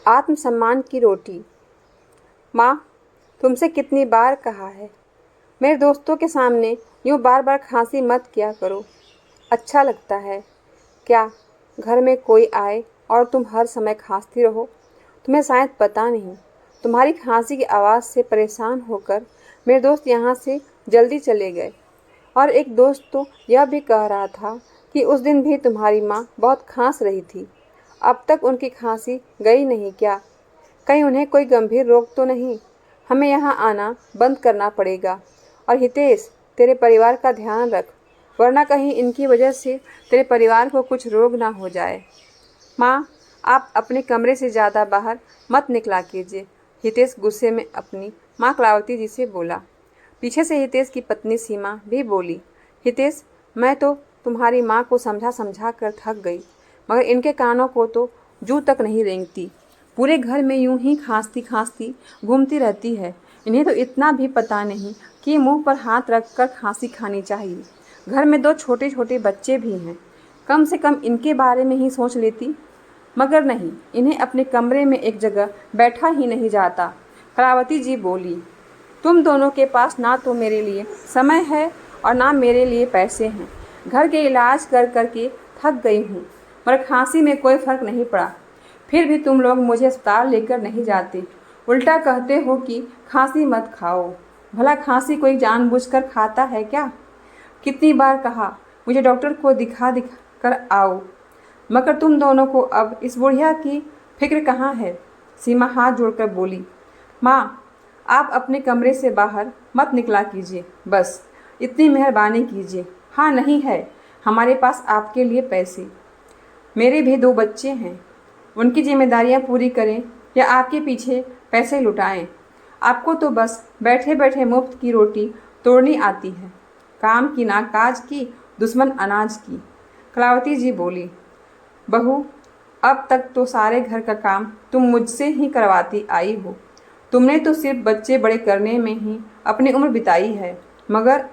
आत्मसम्मान की रोटी। माँ, तुमसे कितनी बार कहा है, मेरे दोस्तों के सामने यूँ बार बार खांसी मत किया करो। अच्छा लगता है क्या घर में कोई आए और तुम हर समय खांसती रहो? तुम्हें शायद पता नहीं, तुम्हारी खांसी की आवाज़ से परेशान होकर मेरे दोस्त यहाँ से जल्दी चले गए। और एक दोस्त तो यह भी कह रहा था कि उस दिन भी तुम्हारी माँ बहुत खांस रही थी। अब तक उनकी खांसी गई नहीं क्या? कहीं उन्हें कोई गंभीर रोग तो नहीं? हमें यहाँ आना बंद करना पड़ेगा। और हितेश, तेरे परिवार का ध्यान रख, वरना कहीं इनकी वजह से तेरे परिवार को कुछ रोग ना हो जाए। माँ, आप अपने कमरे से ज़्यादा बाहर मत निकला कीजिए, हितेश गुस्से में अपनी माँ कलावती जी से बोला। पीछे से हितेश की पत्नी सीमा भी बोली, हितेश, मैं तो तुम्हारी माँ को समझा समझा कर थक गई, मगर इनके कानों को तो जूं तक नहीं रेंगती। पूरे घर में यूं ही खांसती खांसती घूमती रहती है। इन्हें तो इतना भी पता नहीं कि मुंह पर हाथ रखकर खांसी खानी चाहिए। घर में दो छोटे छोटे बच्चे भी हैं, कम से कम इनके बारे में ही सोच लेती। मगर नहीं, इन्हें अपने कमरे में एक जगह बैठा ही नहीं जाता। कलावती जी बोली, तुम दोनों के पास ना तो मेरे लिए समय है और ना मेरे लिए पैसे हैं। घर के इलाज कर कर के थक गई हूँ, मगर खांसी में कोई फ़र्क नहीं पड़ा। फिर भी तुम लोग मुझे अस्पताल लेकर नहीं जाते, उल्टा कहते हो कि खांसी मत खाओ। भला खांसी कोई जानबूझकर खाता है क्या? कितनी बार कहा मुझे डॉक्टर को दिखा कर आओ, मगर तुम दोनों को अब इस बुढ़िया की फिक्र कहाँ है? सीमा हाथ जोड़कर बोली, माँ, आप अपने कमरे से बाहर मत निकला कीजिए, बस इतनी मेहरबानी कीजिए। हाँ, नहीं है हमारे पास आपके लिए पैसे। मेरे भी दो बच्चे हैं, उनकी जिम्मेदारियां पूरी करें या आपके पीछे पैसे लुटाएं। आपको तो बस बैठे बैठे मुफ्त की रोटी तोड़नी आती है, काम की ना काज की, दुश्मन अनाज की। कलावती जी बोली, बहू, अब तक तो सारे घर का काम तुम मुझसे ही करवाती आई हो। तुमने तो सिर्फ बच्चे बड़े करने में ही अपनी उम्र बिताई है, मगर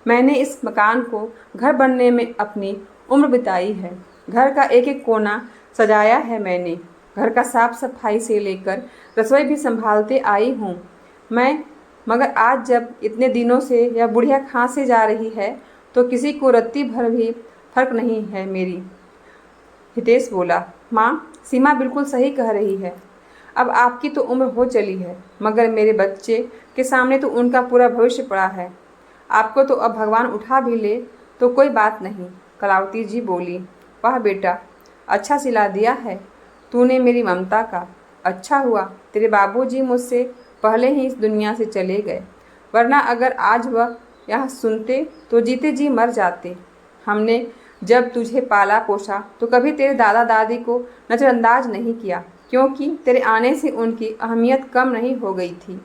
मैंने इस मकान को घर बनने में अपनी उम्र बिताई है। घर का एक एक कोना सजाया है मैंने, घर का साफ सफाई से लेकर रसोई भी संभालते आई हूँ मैं। मगर आज जब इतने दिनों से यह बुढ़िया खांसे जा रही है तो किसी को रत्ती भर भी फर्क नहीं है मेरी। हितेश बोला, माँ, सीमा बिल्कुल सही कह रही है। अब आपकी तो उम्र हो चली है, मगर मेरे बच्चे के सामने तो उनका पूरा भविष्य पड़ा है। आपको तो अब भगवान उठा भी ले तो कोई बात नहीं। कलावती जी बोली, वाह बेटा, अच्छा सिला दिया है तूने मेरी ममता का। अच्छा हुआ तेरे बाबूजी मुझसे पहले ही इस दुनिया से चले गए, वरना अगर आज वह यह सुनते तो जीते जी मर जाते। हमने जब तुझे पाला पोसा तो कभी तेरे दादा दादी को नज़रअंदाज नहीं किया, क्योंकि तेरे आने से उनकी अहमियत कम नहीं हो गई थी।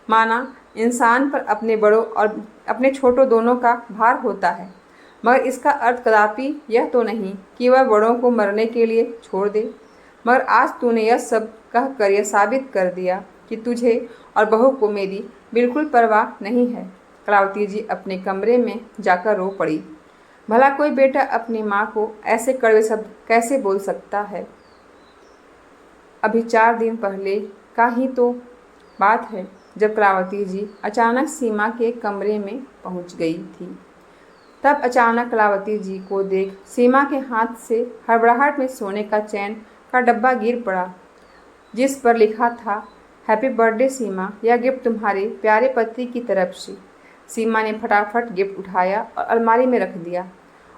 माना इंसान पर अपने बड़ों और अपने छोटों दोनों का भार होता है, मगर इसका अर्थ कदापि यह तो नहीं कि वह बड़ों को मरने के लिए छोड़ दे। मगर आज तूने यह सब कह कर यह साबित कर दिया कि तुझे और बहू को मेरी बिल्कुल परवाह नहीं है। कलावती जी अपने कमरे में जाकर रो पड़ी। भला कोई बेटा अपनी माँ को ऐसे कड़वे शब्द कैसे बोल सकता है? अभी 4 दिन पहले का ही तो बात है जब कलावती जी अचानक सीमा के कमरे में पहुंच गई थी। तब अचानक कलावती जी को देख सीमा के हाथ से हड़बड़ाहट में सोने का चैन का डब्बा गिर पड़ा, जिस पर लिखा था, हैप्पी बर्थडे सीमा, यह गिफ्ट तुम्हारे प्यारे पति की तरफ से। सीमा ने फटाफट गिफ्ट उठाया और अलमारी में रख दिया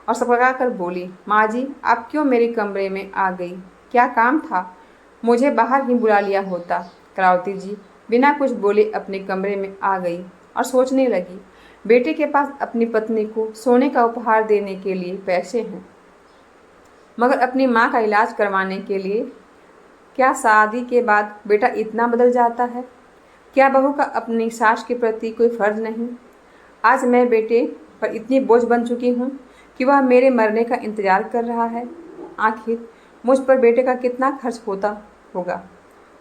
और सकपका कर बोली, माँ जी, आप क्यों मेरे कमरे में आ गई? क्या काम था? मुझे बाहर ही बुला लिया होता। कलावती जी बिना कुछ बोले अपने कमरे में आ गई और सोचने लगी, बेटे के पास अपनी पत्नी को सोने का उपहार देने के लिए पैसे हैं, मगर अपनी माँ का इलाज करवाने के लिए क्या शादी के बाद बेटा इतना बदल जाता है? क्या बहू का अपनी सास के प्रति कोई फर्ज नहीं? आज मैं बेटे पर इतनी बोझ बन चुकी हूँ कि वह मेरे मरने का इंतजार कर रहा है। आखिर मुझ पर बेटे का कितना खर्च होता होगा?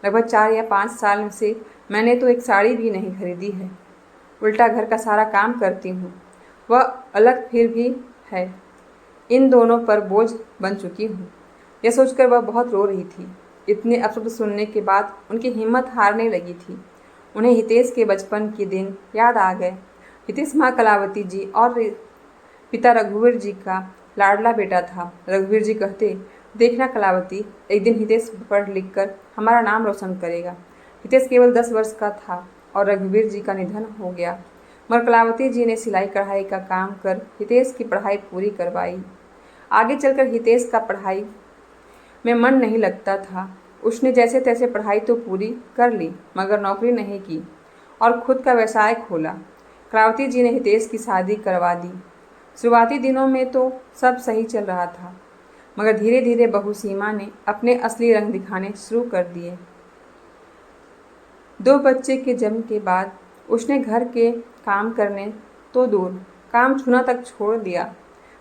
लगभग 4 या 5 साल से मैंने तो एक साड़ी भी नहीं खरीदी है। उल्टा घर का सारा काम करती हूँ, वह अलग फिर भी है। इन दोनों पर बोझ बन चुकी हूँ। यह सोचकर वह बहुत रो रही थी। इतने अपशब्द सुनने के बाद उनकी हिम्मत हारने लगी थी। उन्हें हितेश के बचपन के दिन याद आ गए। हितेश माँ कलावती जी और पिता रघुवीर जी का लाडला बेटा था। रघुवीर जी कहते, देखना कलावती, एक दिन हितेश पढ़ लिख कर हमारा नाम रोशन करेगा। हितेश केवल 10 वर्ष का था और रघुवीर जी का निधन हो गया, मगर कलावती जी ने सिलाई कढ़ाई का काम कर हितेश की पढ़ाई पूरी करवाई। आगे चलकर हितेश का पढ़ाई में मन नहीं लगता था। उसने जैसे तैसे पढ़ाई तो पूरी कर ली, मगर नौकरी नहीं की और खुद का व्यवसाय खोला। कलावती जी ने हितेश की शादी करवा दी। शुरुआती दिनों में तो सब सही चल रहा था, मगर धीरे धीरे बहू सीमा ने अपने असली रंग दिखाने शुरू कर दिए। 2 बच्चे के जन्म के बाद उसने घर के काम करने तो दूर, काम छूना तक छोड़ दिया।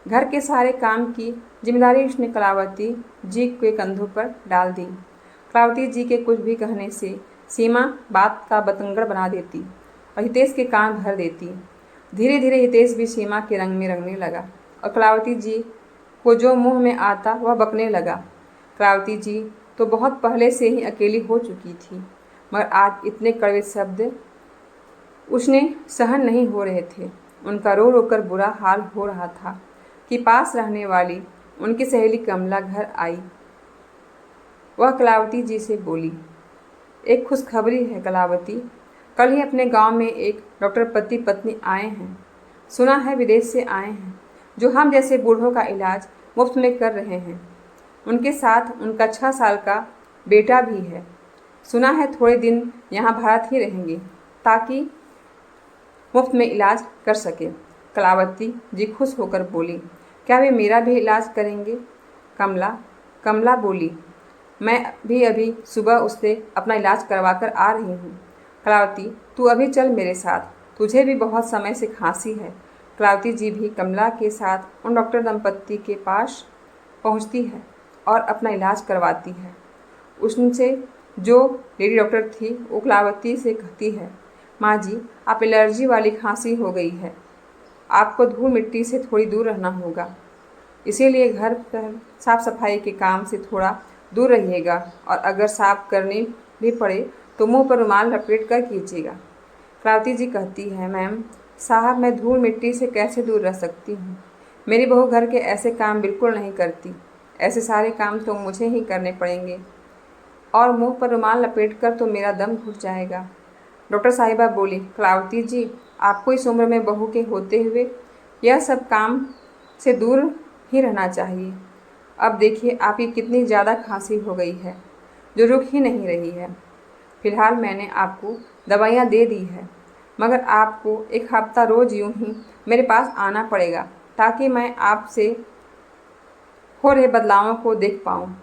घर के सारे काम की जिम्मेदारी उसने कलावती जी के कंधों पर डाल दी। कलावती जी के कुछ भी कहने से सीमा बात का बतंगड़ बना देती और हितेश के कान भर देती। धीरे धीरे हितेश भी सीमा के रंग में रंगने लगा और कलावती जी को जो मुंह में आता वह बकने लगा। कलावती जी तो बहुत पहले से ही अकेली हो चुकी थी, मगर आज इतने कड़वे शब्द उसने सहन नहीं हो रहे थे। उनका रो रो कर बुरा हाल हो रहा था कि पास रहने वाली उनकी सहेली कमला घर आई। वह कलावती जी से बोली, एक खुशखबरी है कलावती, कल ही अपने गांव में एक डॉक्टर पति पत्नी आए हैं। सुना है विदेश से आए हैं, जो हम जैसे बूढ़ों का इलाज मुफ्त में कर रहे हैं। उनके साथ उनका 6 साल का बेटा भी है। सुना है थोड़े दिन यहाँ भारत ही रहेंगे ताकि मुफ्त में इलाज कर सके। कलावती जी खुश होकर बोली, क्या वे मेरा भी इलाज करेंगे? कमला बोली, मैं भी अभी सुबह उससे अपना इलाज करवा कर आ रही हूँ। कलावती, तू अभी चल मेरे साथ, तुझे भी बहुत समय से खांसी है। कलावती जी भी कमला के साथ उन डॉक्टर दंपत्ति के पास पहुँचती है और अपना इलाज करवाती है। उनसे जो लेडी डॉक्टर थी वो कलावती से कहती है, माँ जी, आप एलर्जी वाली खांसी हो गई है, आपको धूल मिट्टी से थोड़ी दूर रहना होगा, इसीलिए घर पर साफ सफाई के काम से थोड़ा दूर रहिएगा और अगर साफ करनी भी पड़े तो मुंह पर रुमाल लपेट कर कीजिएगा। कलावती जी कहती है, मैम साहब, मैं धूल मिट्टी से कैसे दूर रह सकती हूँ? मेरी बहू घर के ऐसे काम बिल्कुल नहीं करती। ऐसे सारे काम तो मुझे ही करने पड़ेंगे और मुंह पर रुमाल लपेट कर तो मेरा दम घुट जाएगा। डॉक्टर साहिबा बोली, कलावती जी, आपको इस उम्र में बहू के होते हुए यह सब काम से दूर ही रहना चाहिए। अब देखिए आपकी कितनी ज़्यादा खांसी हो गई है, जो रुक ही नहीं रही है। फिलहाल मैंने आपको दवाइयाँ दे दी है, मगर आपको 1 हफ्ता रोज़ यूं ही मेरे पास आना पड़ेगा ताकि मैं आपसे हो रहे बदलावों को देख पाऊँ।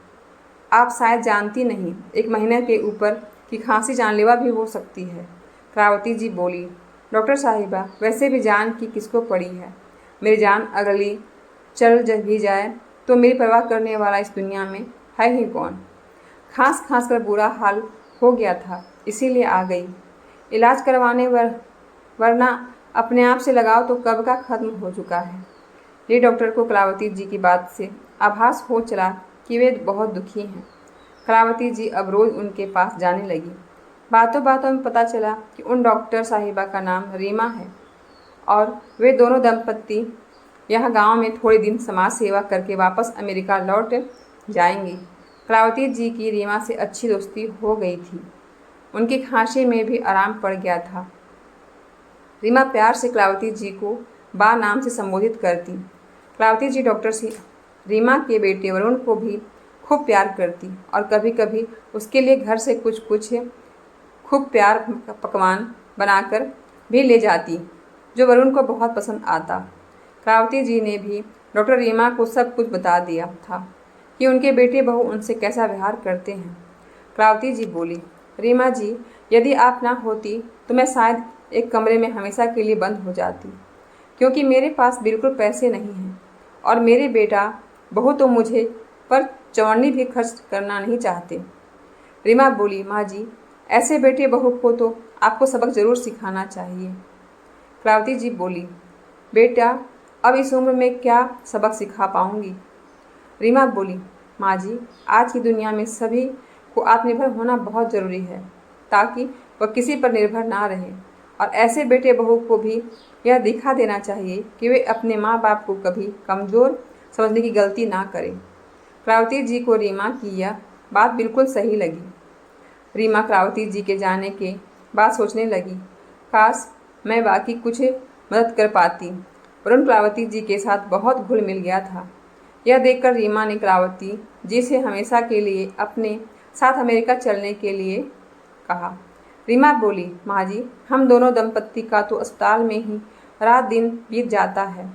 आप शायद जानती नहीं, 1 महीने के ऊपर की खांसी जानलेवा भी हो सकती है। कलावती जी बोली, डॉक्टर साहिबा, वैसे भी जान की किसको पड़ी है? मेरी जान अगली चल भी जाए तो मेरी परवाह करने वाला इस दुनिया में है ही कौन? खांस खांस कर बुरा हाल हो गया था, इसीलिए आ गई इलाज करवाने, वरना अपने आप से लगाव तो कब का खत्म हो चुका है। ये डॉक्टर को कलावती जी की बात से आभास हो चला कि वे बहुत दुखी हैं। कलावती जी अब रोज़ उनके पास जाने लगी। बातों बातों में पता चला कि उन डॉक्टर साहिबा का नाम रीमा है और वे दोनों दंपत्ति यह गांव में थोड़े दिन समाज सेवा करके वापस अमेरिका लौट जाएंगी। कलावती जी की रीमा से अच्छी दोस्ती हो गई थी। उनकी खांसी में भी आराम पड़ गया था। रीमा प्यार से कलावती जी को बा नाम से संबोधित करती। कलावती जी डॉक्टर से रीमा के बेटे वरुण को भी खूब प्यार करती और कभी कभी उसके लिए घर से कुछ खूब प्यार पकवान बनाकर भी ले जाती, जो वरुण को बहुत पसंद आता। कलावती जी ने भी डॉक्टर रीमा को सब कुछ बता दिया था कि उनके बेटे बहू उनसे कैसा व्यवहार करते हैं। कलावती जी बोली, रीमा जी, यदि आप ना होती तो मैं शायद एक कमरे में हमेशा के लिए बंद हो जाती, क्योंकि मेरे पास बिल्कुल पैसे नहीं हैं और मेरे बेटा बहू तो मुझे पर चौड़नी भी खर्च करना नहीं चाहते। रीमा बोली, माँ जी, ऐसे बेटे बहू को तो आपको सबक ज़रूर सिखाना चाहिए। कलावती जी बोली, बेटा अब इस उम्र में क्या सबक सिखा पाऊँगी? रीमा बोली, माँ जी, आज की दुनिया में सभी को आत्मनिर्भर होना बहुत ज़रूरी है ताकि वह किसी पर निर्भर ना रहे। और ऐसे बेटे बहू को भी यह दिखा देना चाहिए कि वे अपने माँ बाप को कभी कमज़ोर समझने की गलती ना करें। क्रावती जी को रीमा की यह बात बिल्कुल सही लगी। रीमा क्रावती जी के जाने के बाद सोचने लगी, काश मैं बाकी कुछ मदद कर पाती। वरुण क्रावती जी के साथ बहुत घुल मिल गया था। यह देखकर रीमा ने क्रावती जी से हमेशा के लिए अपने साथ अमेरिका चलने के लिए कहा। रीमा बोली, माँ जी, हम दोनों दंपत्ति का तो अस्पताल में ही रात दिन बीत जाता है।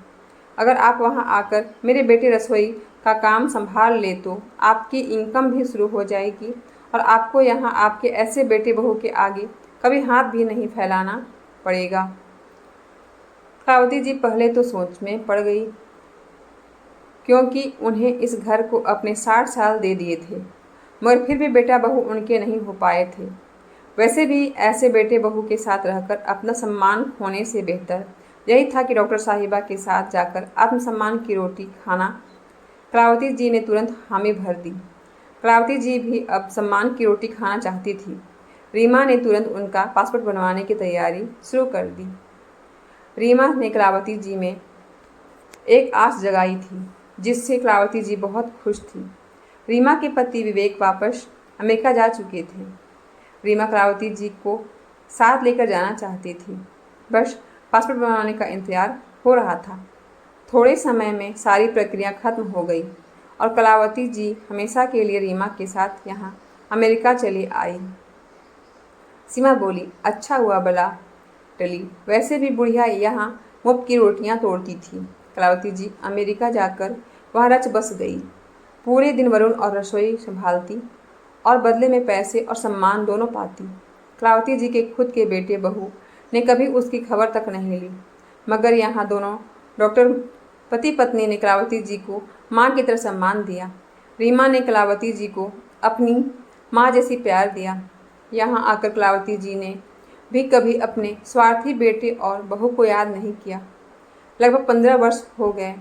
अगर आप वहाँ आकर मेरे बेटे रसोई का काम संभाल ले तो आपकी इनकम भी शुरू हो जाएगी और आपको यहाँ आपके ऐसे बेटे बहू के आगे कभी हाथ भी नहीं फैलाना पड़ेगा। क्रावती जी पहले तो सोच में पड़ गई, क्योंकि उन्हें इस घर को अपने 60 साल दे दिए थे, मगर फिर भी बेटा बहू उनके नहीं हो पाए थे। वैसे भी ऐसे बेटे बहू के साथ रहकर अपना सम्मान खोने से बेहतर यही था कि डॉक्टर साहिबा के साथ जाकर आत्मसम्मान की रोटी खाना। क्रावती जी ने तुरंत हामी भर दी। क्रावती जी भी अब सम्मान की रोटी खाना चाहती थी। रीमा ने तुरंत उनका पासपोर्ट बनवाने की तैयारी शुरू कर दी। रीमा ने क्रावती जी में एक आस जगाई थी, जिससे क्रावती जी बहुत खुश थी। रीमा के पति विवेक वापस अमेरिका जा चुके थे। रीमा क्रावती जी को साथ लेकर जाना चाहती थी। बस पासपोर्ट बनवाने का इंतजार हो रहा था। थोड़े समय में सारी प्रक्रिया खत्म हो गई और कलावती जी हमेशा के लिए रीमा के साथ यहाँ अमेरिका चली आई। सीमा बोली, अच्छा हुआ बला टली, वैसे भी बुढ़िया यहाँ मुफ्त की रोटियाँ तोड़ती थी। कलावती जी अमेरिका जाकर वहाँ रच बस गई। पूरे दिन वरुण और रसोई संभालती और बदले में पैसे और सम्मान दोनों पाती। कलावती जी के खुद के बेटे बहू ने कभी उसकी खबर तक नहीं ली, मगर यहाँ दोनों डॉक्टर पति पत्नी ने कलावती जी को माँ की तरह सम्मान दिया। रीमा ने कलावती जी को अपनी माँ जैसी प्यार दिया। यहाँ आकर कलावती जी ने भी कभी अपने स्वार्थी बेटे और बहू को याद नहीं किया। लगभग 15 वर्ष हो गए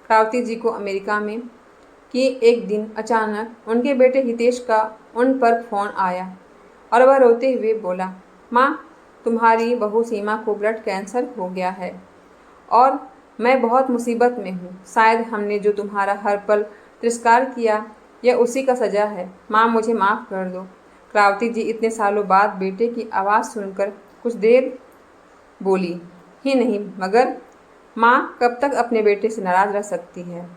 कलावती जी को अमेरिका में कि एक दिन अचानक उनके बेटे हितेश का उन पर फ़ोन आया और वह रोते हुए बोला, माँ, तुम्हारी बहू सीमा को ब्लड कैंसर हो गया है और मैं बहुत मुसीबत में हूँ। शायद हमने जो तुम्हारा हर पल तिरस्कार किया यह उसी का सज़ा है। माँ, मुझे माफ़ कर दो। क्रावती जी इतने सालों बाद बेटे की आवाज़ सुनकर कुछ देर बोली ही नहीं, मगर माँ कब तक अपने बेटे से नाराज़ रह सकती है।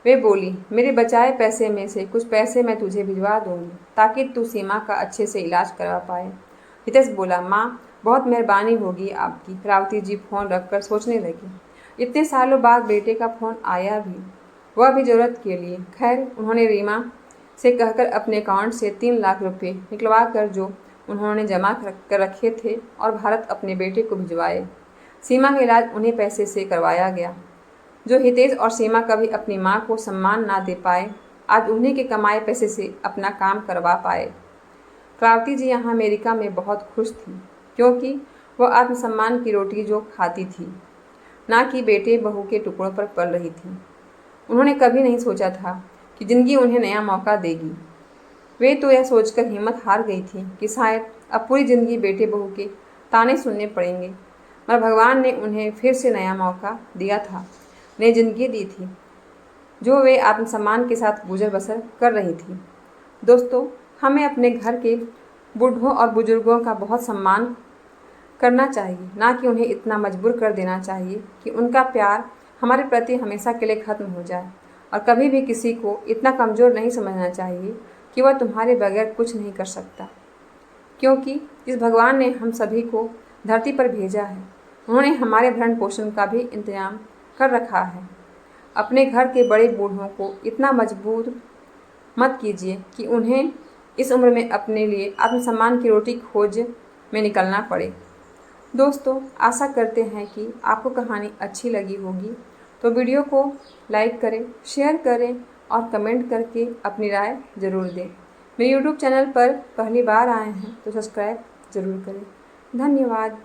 वे बोली, मेरे बचाए पैसे में से कुछ पैसे मैं तुझे भिजवा दूँगी ताकि तू सीमा का अच्छे से इलाज करवा पाए। हितेश बोला, माँ, बहुत मेहरबानी होगी आपकी। क्रावती जी फ़ोन रखकर सोचने लगी। इतने सालों बाद बेटे का फ़ोन आया भी, वह भी ज़रूरत के लिए। खैर, उन्होंने रीमा से कहकर अपने अकाउंट से 3 लाख रुपये निकलवा कर जो उन्होंने जमा कर रखे थे और भारत अपने बेटे को भिजवाए। सीमा का इलाज उन्हीं पैसे से करवाया गया। जो हितेश और सीमा कभी अपनी माँ को सम्मान ना दे पाए, आज उन्हीं के कमाए पैसे से अपना काम करवा पाए। क्रावती जी यहाँ अमेरिका में बहुत खुश थी, क्योंकि वह आत्मसम्मान की रोटी जो खाती थी, ना कि बेटे बहू के टुकड़ों पर पल रही थी। उन्होंने कभी नहीं सोचा था कि ज़िंदगी उन्हें नया मौका देगी। वे तो यह सोचकर हिम्मत हार गई थी कि शायद अब पूरी ज़िंदगी बेटे बहू के ताने सुनने पड़ेंगे, मगर भगवान ने उन्हें फिर से नया मौका दिया था, नई ज़िंदगी दी थी, जो वे आत्मसम्मान के साथ गुजर बसर कर रही थी। दोस्तों, हमें अपने घर के बूढ़ों और बुजुर्गों का बहुत सम्मान करना चाहिए, ना कि उन्हें इतना मजबूर कर देना चाहिए कि उनका प्यार हमारे प्रति हमेशा के लिए ख़त्म हो जाए। और कभी भी किसी को इतना कमज़ोर नहीं समझना चाहिए कि वह तुम्हारे बगैर कुछ नहीं कर सकता, क्योंकि जिस भगवान ने हम सभी को धरती पर भेजा है, उन्होंने हमारे भरण पोषण का भी इंतजाम कर रखा है। अपने घर के बड़े बूढ़ों को इतना मजबूर मत कीजिए कि उन्हें इस उम्र में अपने लिए आत्मसम्मान की रोटी खोज में निकलना पड़े। दोस्तों, आशा करते हैं कि आपको कहानी अच्छी लगी होगी, तो वीडियो को लाइक करें, शेयर करें और कमेंट करके अपनी राय ज़रूर दें। मेरे YouTube चैनल पर पहली बार आए हैं तो सब्सक्राइब ज़रूर करें। धन्यवाद।